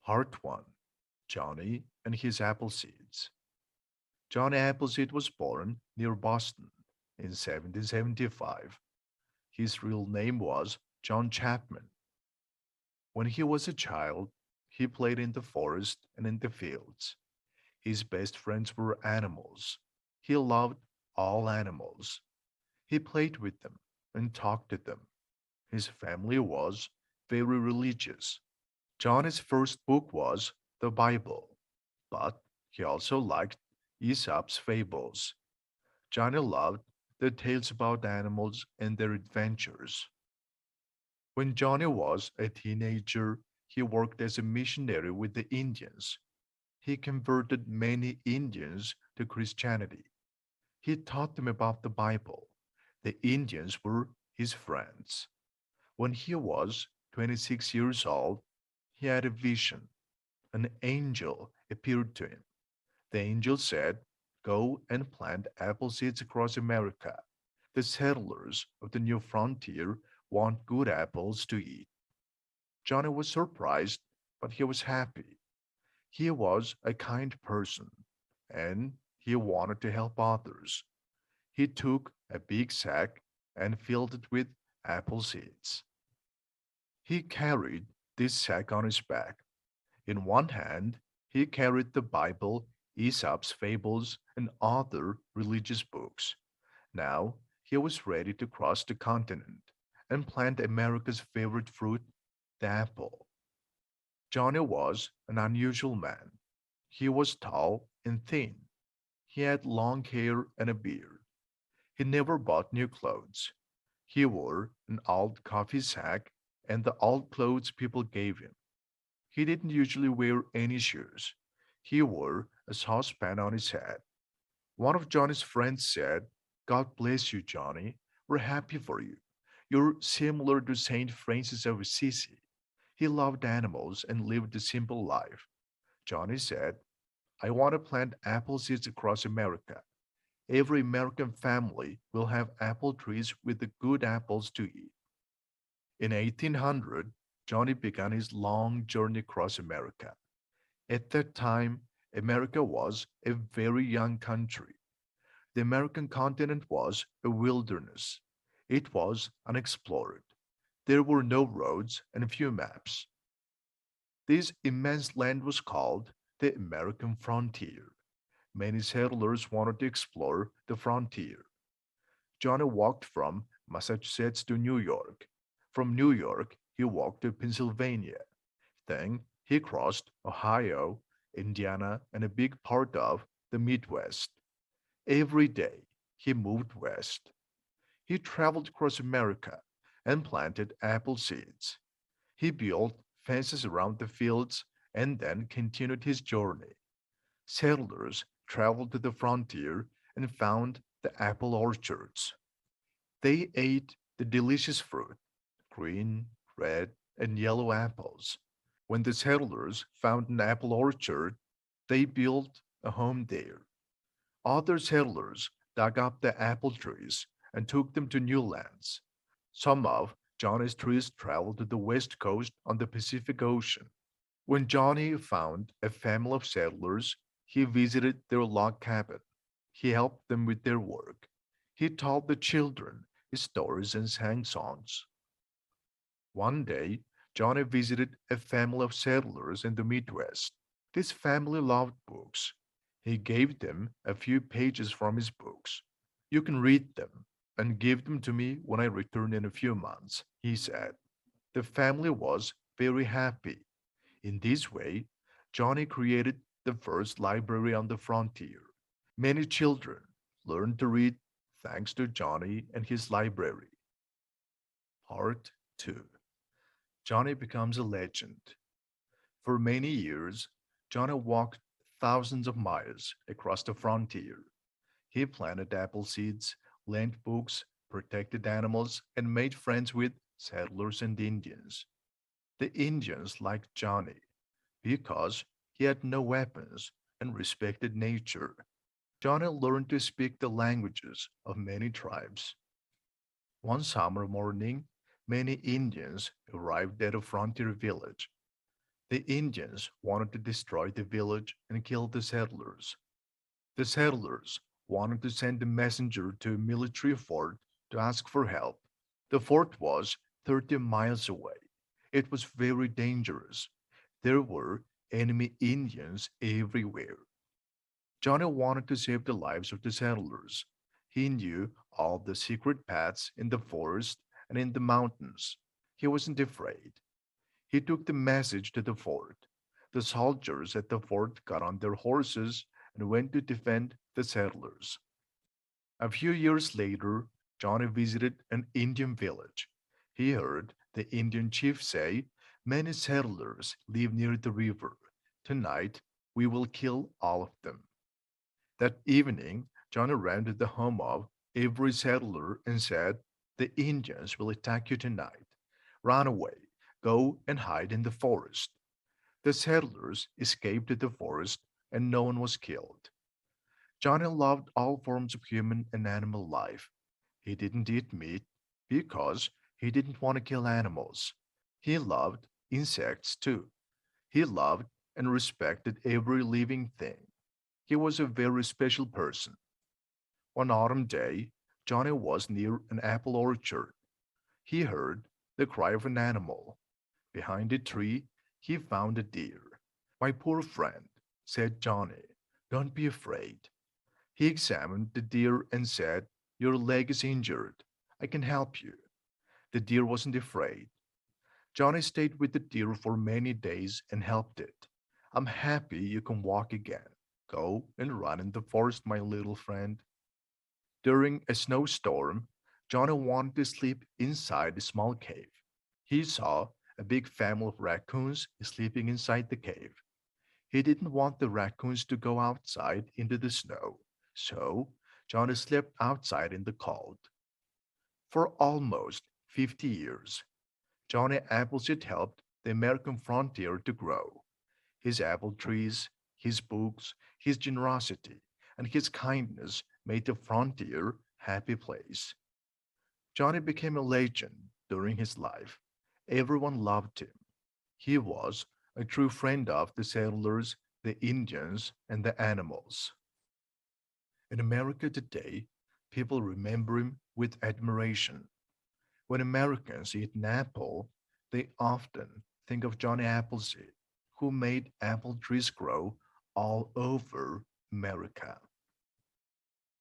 Part 1. Johnny and his apple seeds. Johnny Appleseed was born near Boston in 1775. His real name was John Chapman. When he was a child, he played in the forest and in the fields. His best friends were animals. He loved all animals. He played with them and talked to them. His family was very religious. Johnny's first book was the Bible, but he also liked Aesop's fables. Johnny loved the tales about animals and their adventures. When Johnny was a teenager, he worked as a missionary with the Indians. He converted many Indians to Christianity. He taught them about the Bible. The Indians were his friends. When he was 26 years old, he had a vision. An angel appeared to him. The angel said, "Go and plant apple seeds across America. The settlers of the new frontier want good apples to eat." Johnny was surprised, but he was happy. He was a kind person, and he wanted to help others. He took a big sack and filled it with apple seeds. He carried this sack on his back. In one hand, he carried the Bible, Aesop's fables, and other religious books. Now he was ready to cross the continent and plant America's favorite fruit, the apple. Johnny was an unusual man. He was tall and thin. He had long hair and a beard. He never bought new clothes. He wore an old coffee sack and the old clothes people gave him. He didn't usually wear any shoes. He wore a saucepan on his head. One of Johnny's friends said, "God bless you, Johnny. We're happy for you. You're similar to Saint Francis of Assisi. He loved animals and lived a simple life." Johnny said, "I want to plant apple seeds across America. Every American family will have apple trees with the good apples to eat." In 1800, Johnny began his long journey across America. At that time, America was a very young country. The American continent was a wilderness. It was unexplored. There were no roads and few maps. This immense land was called the American frontier. Many settlers wanted to explore the frontier. Johnny walked from Massachusetts to New York. From New York, he walked to Pennsylvania. Then he crossed Ohio, Indiana, and a big part of the Midwest. Every day, he moved west. He traveled across America and planted apple seeds. He built fences around the fields and then continued his journey. Settlers traveled to the frontier and found the apple orchards. They ate the delicious fruit, green, red, and yellow apples. When the settlers found an apple orchard, they built a home there. Other settlers dug up the apple trees and took them to new lands. Some of Johnny's trees traveled to the west coast on the Pacific Ocean. When Johnny found a family of settlers, he visited their log cabin. He helped them with their work. He told the children stories and sang songs. One day, Johnny visited a family of settlers in the Midwest. This family loved books. He gave them a few pages from his books. "You can read them and give them to me when I return in a few months," he said. The family was very happy. In this way, Johnny created the first library on the frontier. Many children learned to read thanks to Johnny and his library. Part 2. Johnny becomes a legend. For many years, Johnny walked thousands of miles across the frontier. He planted apple seeds, lent books, protected animals, and made friends with settlers and Indians. The Indians liked Johnny because he had no weapons and respected nature. Johnny learned to speak the languages of many tribes. One summer morning, many Indians arrived at a frontier village. The Indians wanted to destroy the village and kill the settlers. The settlers wanted to send a messenger to a military fort to ask for help. The fort was 30 miles away. It was very dangerous. There were enemy Indians everywhere. Johnny wanted to save the lives of the settlers. He knew all the secret paths in the forest and in the mountains. He wasn't afraid. He took the message to the fort. The soldiers at the fort got on their horses and went to defend the settlers. A few years later, Johnny visited an Indian village. He heard the Indian chief say, "Many settlers live near the river. Tonight, we will kill all of them." That evening, Johnny ran to the home of every settler and said, "The Indians will attack you tonight. Run away. Go and hide in the forest." The settlers escaped to the forest and no one was killed. Johnny loved all forms of human and animal life. He didn't eat meat because he didn't want to kill animals. He loved insects too. He loved and respected every living thing. He was a very special person. One autumn day, Johnny was near an apple orchard. He heard the cry of an animal. Behind a tree, he found a deer. "My poor friend," said Johnny, "don't be afraid." He examined the deer and said, "Your leg is injured. I can help you." The deer wasn't afraid. Johnny stayed with the deer for many days and helped it. "I'm happy you can walk again. Go and run in the forest, my little friend." During a snowstorm, Johnny wanted to sleep inside a small cave. He saw a big family of raccoons sleeping inside the cave. He didn't want the raccoons to go outside into the snow, so Johnny slept outside in the cold. For almost 50 years, Johnny Appleseed helped the American frontier to grow. His apple trees, his books, his generosity, and his kindness made the frontier a happy place. Johnny became a legend during his life. Everyone loved him. He was a true friend of the settlers, the Indians, and the animals. In America today, people remember him with admiration. When Americans eat an apple, they often think of Johnny Appleseed, who made apple trees grow all over America.